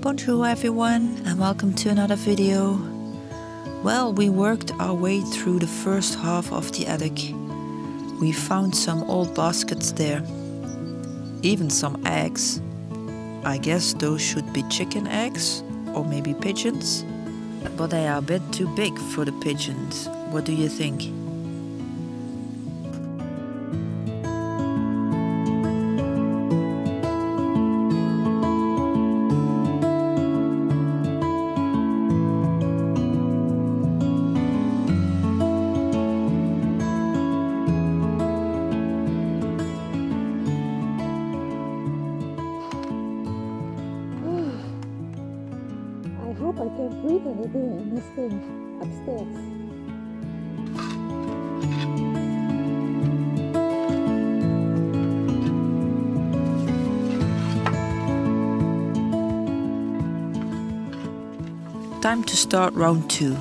Bonjour everyone and welcome to another video. Well, we worked our way through the first half of the attic. We found some old baskets there, even some eggs. I guess those should be chicken eggs or maybe pigeons, but they are a bit too big for the pigeons. What do you think? I hope I can breathe anything in this thing upstairs. Time to start round 2.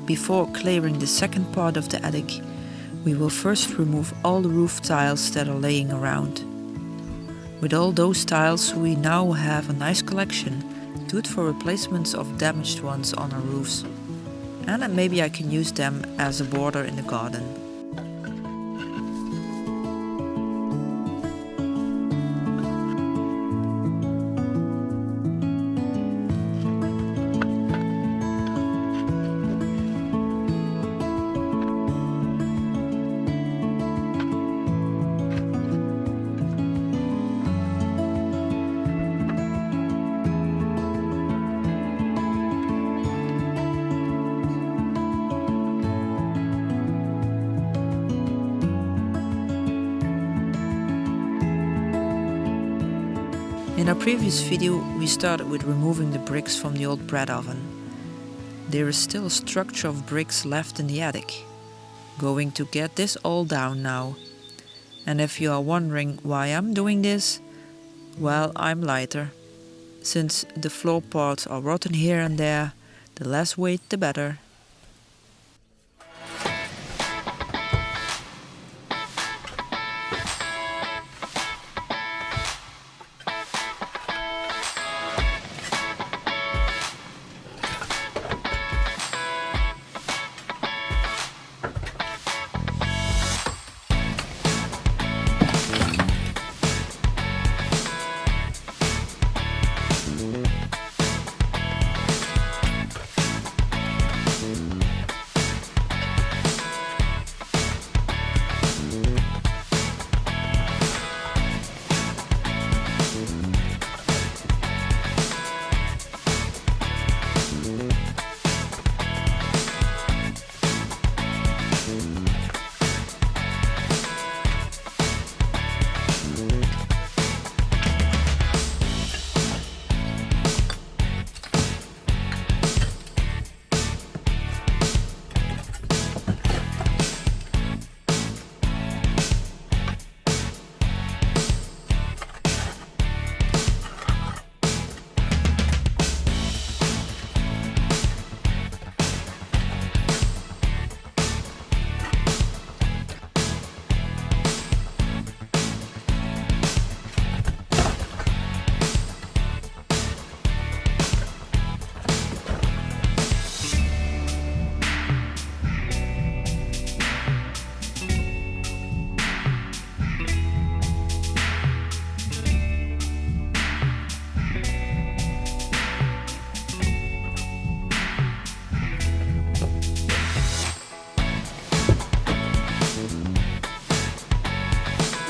Before clearing the second part of the attic, we will first remove all the roof tiles that are laying around. With all those tiles we now have a nice collection, good for replacements of damaged ones on our roofs. And then maybe I can use them as a border in the garden. In our previous video we started with removing the bricks from the old bread oven. There is still a structure of bricks left in the attic. Going to get this all down now. And if you are wondering why I'm doing this, well, I'm lighter. Since the floor parts are rotten here and there, the less weight the better.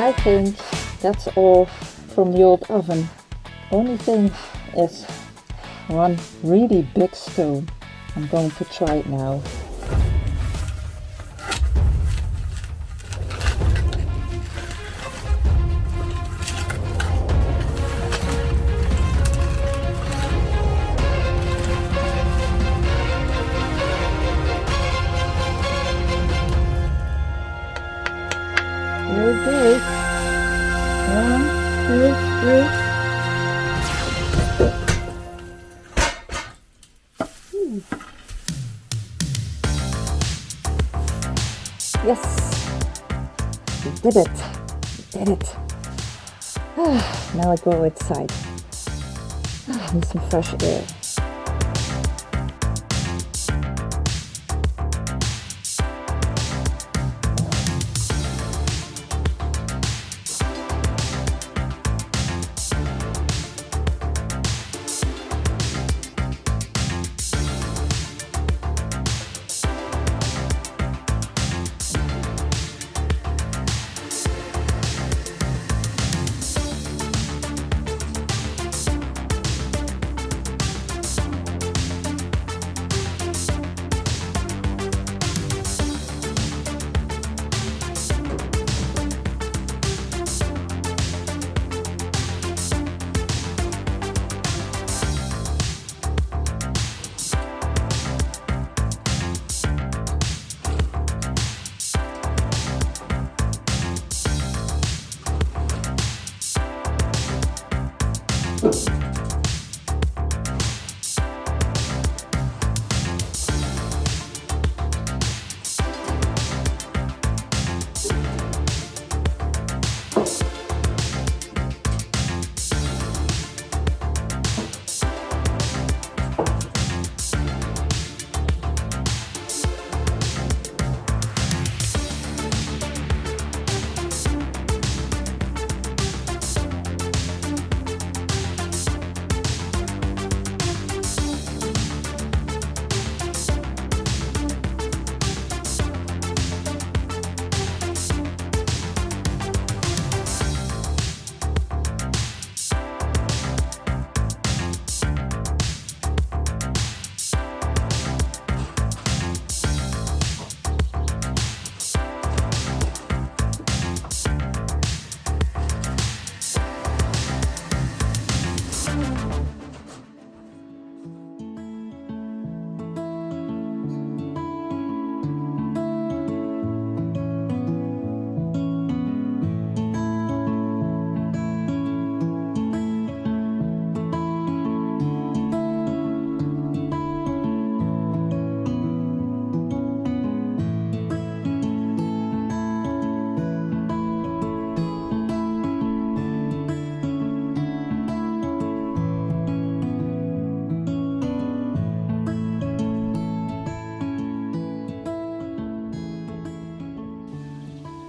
I think that's all from the old oven. Only thing is one really big stone. I'm going to try it now. Here it goes. 1, 2, 3. Yes, we did it. We did it. Now I go outside. Need some fresh air.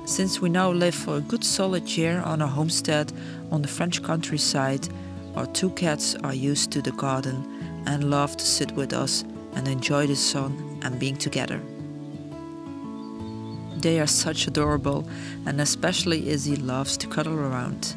Since we now live for a good solid year on a homestead on the French countryside, our two cats are used to the garden and love to sit with us and enjoy the sun and being together. They are such adorable, and especially Izzy loves to cuddle around.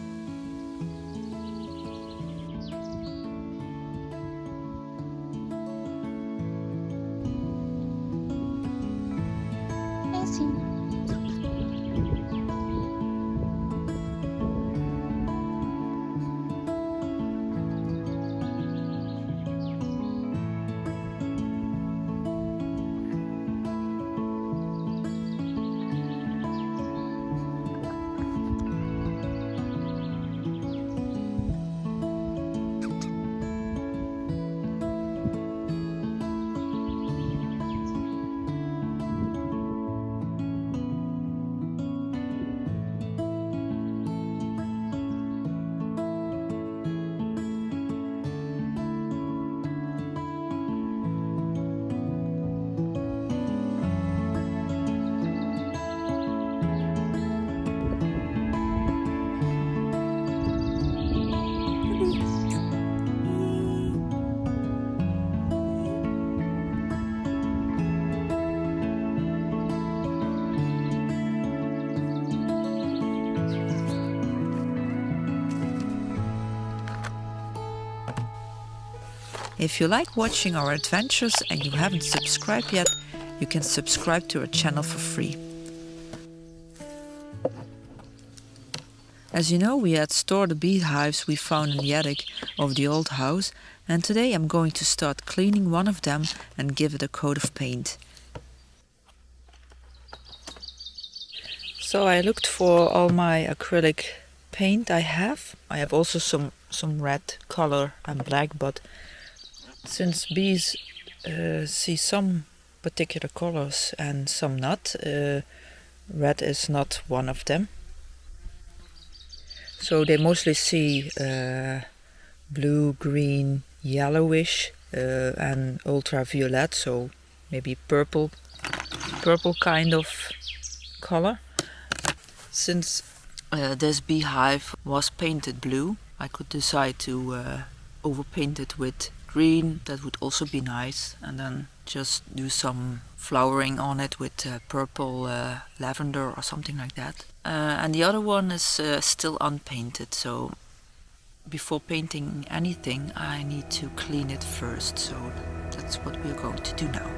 If you like watching our adventures and you haven't subscribed yet, you can subscribe to our channel for free. As you know, we had stored the beehives we found in the attic of the old house, and today I'm going to start cleaning one of them and give it a coat of paint. So I looked for all my acrylic paint I have. I have also some red color and black, but since bees see some particular colors and some not, red is not one of them. So they mostly see blue, green, yellowish, and ultraviolet, so maybe purple kind of color. Since this beehive was painted blue, I could decide to overpaint it with green. That would also be nice, and then just do some flowering on it with purple lavender or something like that. And the other one is still unpainted, so before painting anything I need to clean it first, so that's what we're going to do now.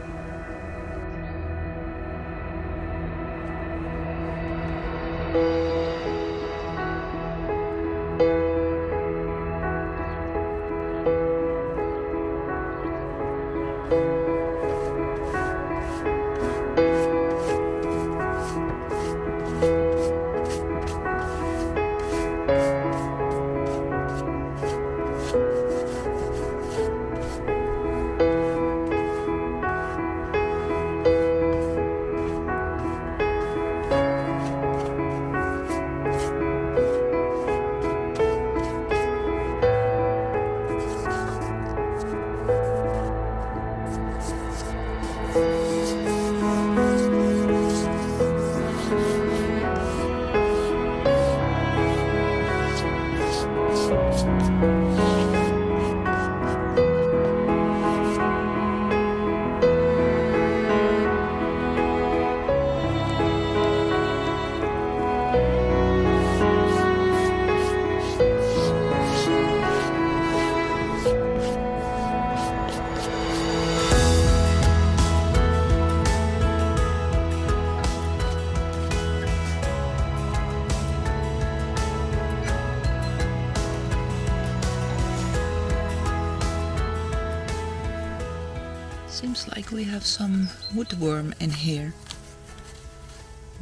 Seems like we have some woodworm in here,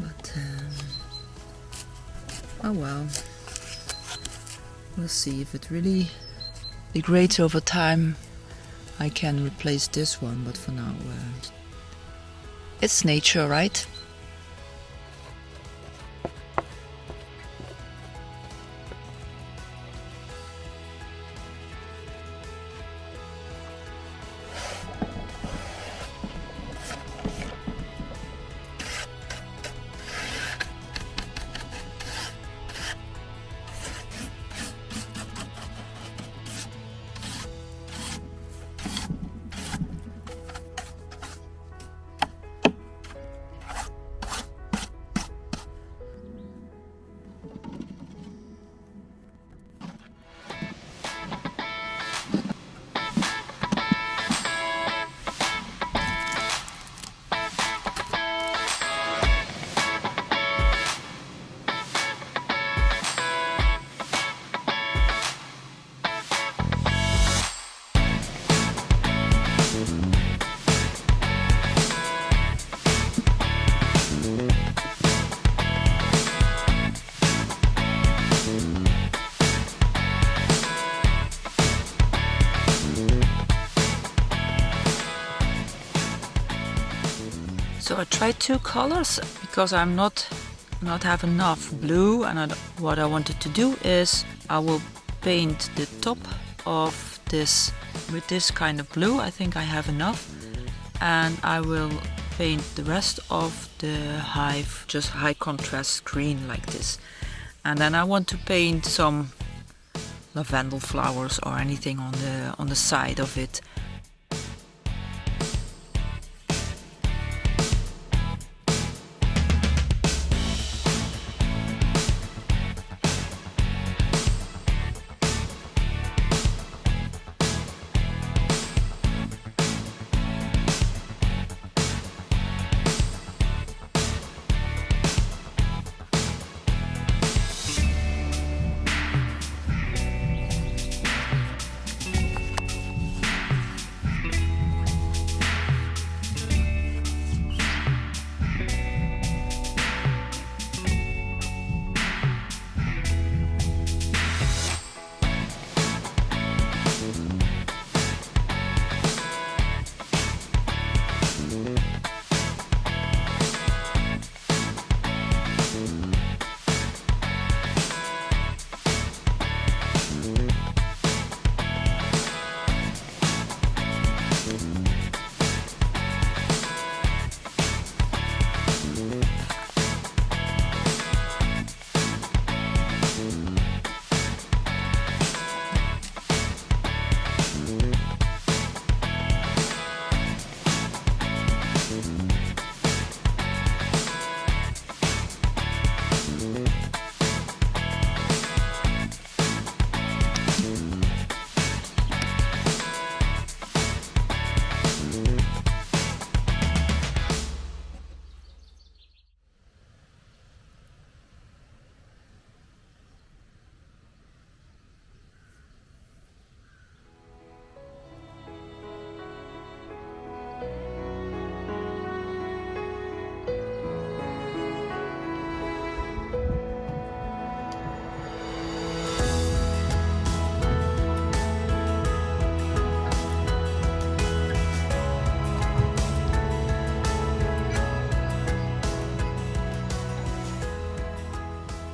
but oh well, we'll see if it really degrades over time. I can replace this one, but for now it's nature, right? So I tried two colors because I'm not have enough blue, and what I wanted to do is I will paint the top of this with this kind of blue. I think I have enough, and I will paint the rest of the hive just high contrast green like this. And then I want to paint some lavender flowers or anything on the side of it.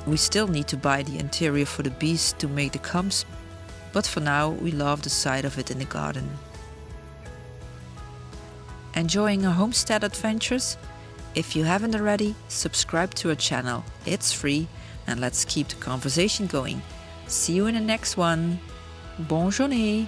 We still need to buy the interior for the bees to make the combs, but for now we love the sight of it in the garden. Enjoying our homestead adventures? If you haven't already, subscribe to our channel. It's free, and let's keep the conversation going. See you in the next one. Bonne journée!